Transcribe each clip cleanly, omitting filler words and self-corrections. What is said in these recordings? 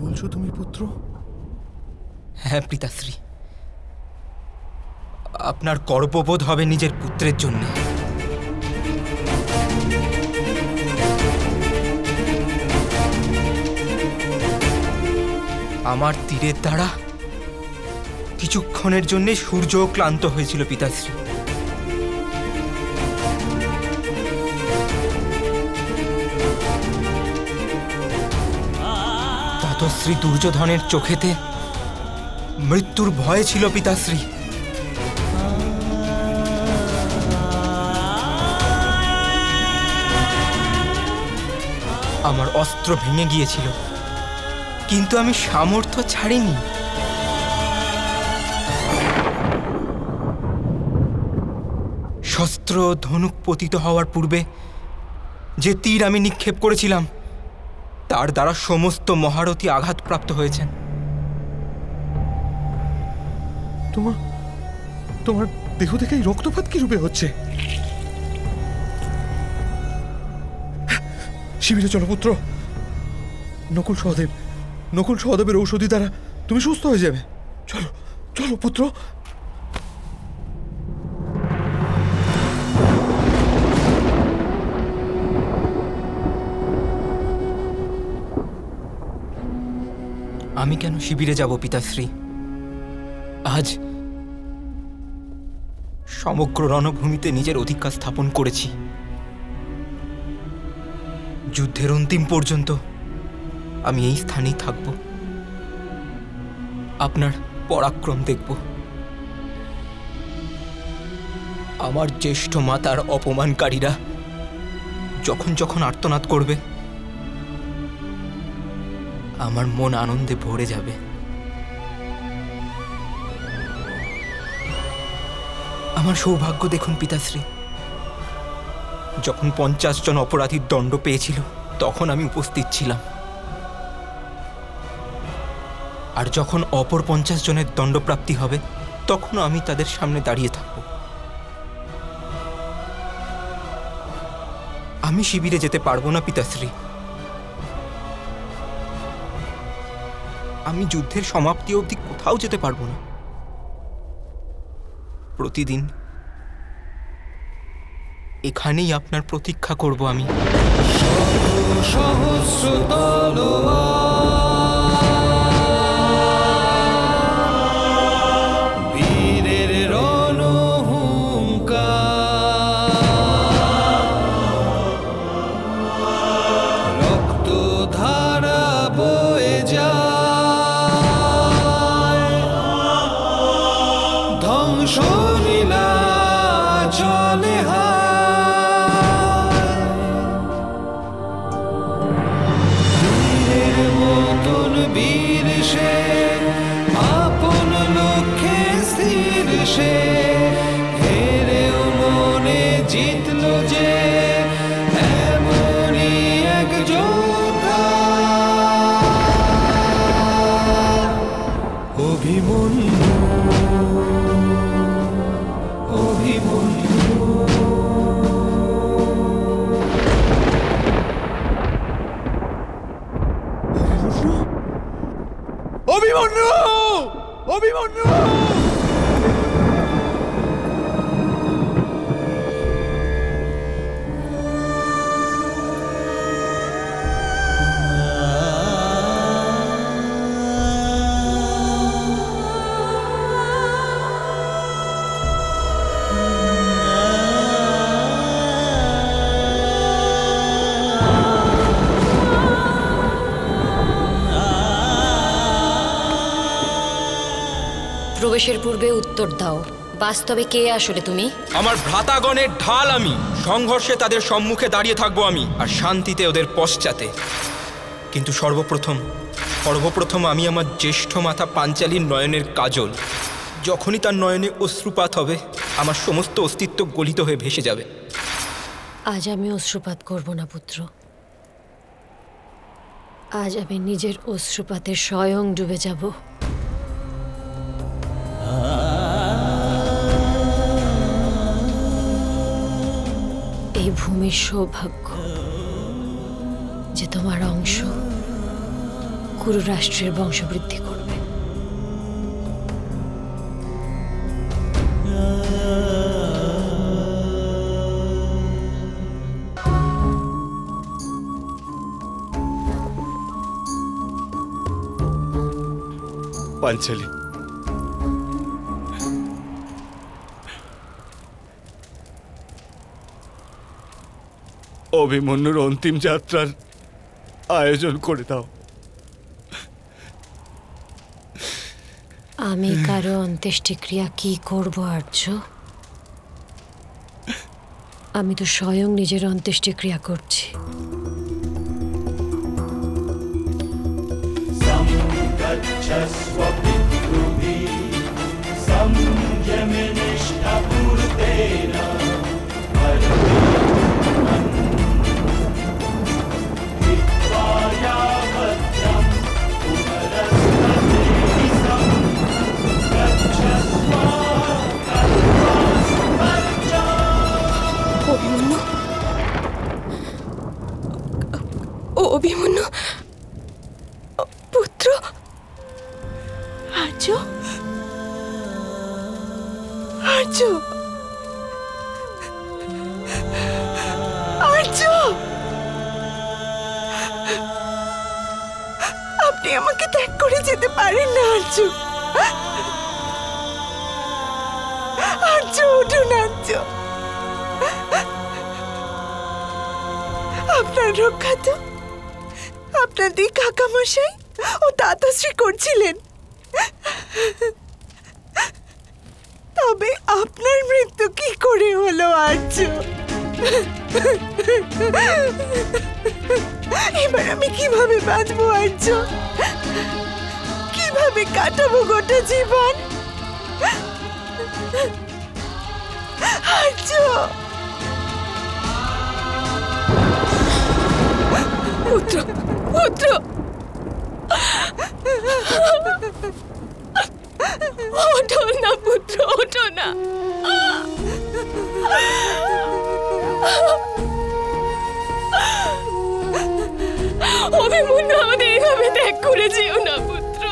বলছো তুমি পুত্র? হ্যাঁ পিতাশ্রী, আপনার গর্ববোধ হবে নিজের পুত্রের জন্য। আমার তীরের দ্বারা কিছুক্ষণের জন্য সূর্য ক্লান্ত হয়েছিল পিতাশ্রী। দাতশ্রী দুর্যোধনের চোখেতে মৃত্যুর ভয় ছিল পিতাশ্রী। আমার অস্ত্র ভেঙে গিয়েছিল, কিন্তু আমি সামর্থ্য ছাড়িনি। শস্ত্র ধনুক পতিত হওয়ার পূর্বে যে তীর আমি নিক্ষেপ করেছিলাম তার দ্বারা সমস্ত মহারথী আঘাতপ্রাপ্ত হয়েছেন। তোমার দেহ থেকে এই রক্তপাত কি রূপে হচ্ছে? শিবিরে চলো পুত্র। নকুল সহদেবের ঔষধি দ্বারা তুমি সুস্থ হয়ে যাবে। চলো চলো পুত্র। আমি কেন শিবিরে যাব পিতাশ্রী? আজ সমগ্র রণভূমিতে নিজের অধিকার স্থাপন করেছি। যুদ্ধের অন্তিম পর্যন্ত আমি এই স্থানেই থাকব, আপনার পরাক্রম দেখব। আমার জ্যেষ্ঠ মাতার অপমানকারীরা যখন যখন আর্তনাদ করবে আমার মন আনন্দে ভরে যাবে। আমার সৌভাগ্য দেখুন পিতাশ্রী, যখন 50 জন অপরাধীর দণ্ড পেয়েছিল তখন আমি উপস্থিত ছিলাম, আর যখন অপর 50 জনের দণ্ডপ্রাপ্তি হবে তখনও আমি তাদের সামনে দাঁড়িয়ে থাকব। আমি শিবিরে যেতে পারবো না পিতাশ্রী। আমি যুদ্ধের সমাপ্তি অবধি কোথাও যেতে পারবো না। প্রতিদিন এখানেই আপনার প্রতীক্ষা করব আমি। প্রবেশের পূর্বে উত্তর দাও, বাস্তবে কে আসলে তুমি? আমার ভ্রাতাগণের ঢাল আমি। সংঘর্ষে তাদের সম্মুখে দাঁড়িয়ে থাকবো আমি, আর শান্তিতে ওদের পশ্চাতে। কিন্তু সর্বপ্রথম আমি আমার জ্যেষ্ঠ মাতা পাঞ্চালীর নয়নের কাজল। যখনই তার নয়নে অশ্রুপাত হবে আমার সমস্ত অস্তিত্ব গলিত হয়ে ভেসে যাবে। আজ আমি অশ্রুপাত করব না পুত্র। আজ আমি নিজের অশ্রুপাতে স্বয়ং ডুবে যাব। এই ভূমির সৌভাগ্য যে তোমার অংশ কুরু রাষ্ট্রের বংশবৃদ্ধি করবে। পাঞ্চালী, অভিমন্যুর অন্তিম যাত্রার আয়োজন করে দাও। আমি কারো অন্ত্যেষ্টিক্রিয়া কি করব আর্য? আমি তো স্বয়ং নিজের অন্ত্যেষ্টিক্রিয়া করছি। অভিমন্যু পুত্র আর্য, আর্য, আর্য, আপনি আমাকে ত্যাগ করে যেতে পারেন না আর্য। আর্য, উঠুন আর্য, আপনার রক্ষা তো আপনাদের কাকামশাই ও দাদাশ্রী করছিলেন, তবে আপনার মৃত্যু কি করে হলো আর্য? এবার আমি কিভাবে বাঁচবো আর্য? কিভাবে কাটাবো গোটা জীবন আর্য? পুত্র, পুত্র, ওঠো না পুত্র, ওঠো না। অভিমন্যু আমাদের এইভাবে ত্যাগ করে যেও না পুত্র।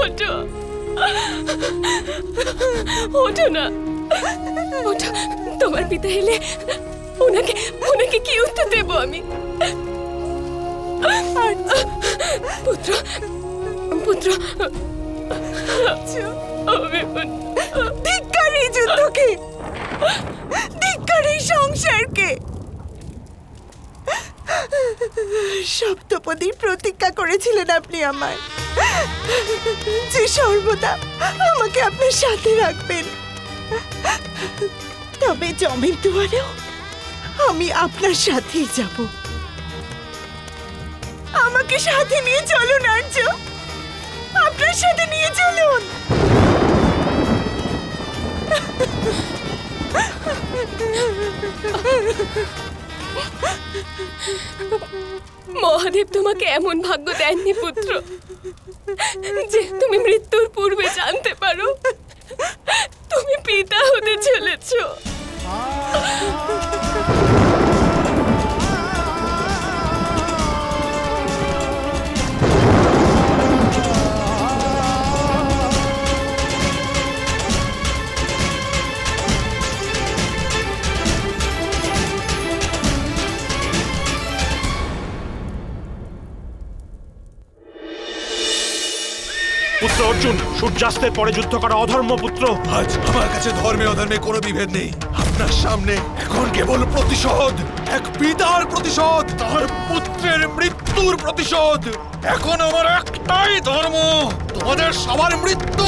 ওঠো, ওঠো না, ওঠো। তোমার পিতা এলে ওনাকে ওনাকে কি উত্তর দেবো আমি? পুত্র, পুত্র, ধিক্কার এই যুদ্ধকে, ধিক্কার এই সংসারকে। সপ্তপদীর প্রতিজ্ঞা করেছিলেন আপনি আমার, যে সর্বদা আমাকে আপনার সাথে রাখবেন। তবে জমির দুয়ারেও আমি আপনার সাথেই যাব। আমাকে সাথে নিয়ে চলুন আর্য, আপনার সাথে নিয়ে চলুন। মহাদেব তোমাকে এমন ভাগ্য দেননি পুত্র যে তুমি মৃত্যুর পূর্বে জানতে পারো তুমি পিতা হতে চলেছ। পুত্র অর্জুন, সূর্যাস্তের পরে যুদ্ধ করা অধর্ম পুত্র। আজ আমার কাছে ধর্মে অধর্মে কোনো বিভেদ নেই। আপনার সামনে এখন কেবল প্রতিশোধ, এক পিতার প্রতিশোধ, তার পুত্রের মৃত্যুর প্রতিশোধ। এখন আমার একটাই ধর্ম, তোমাদের সবার মৃত্যু।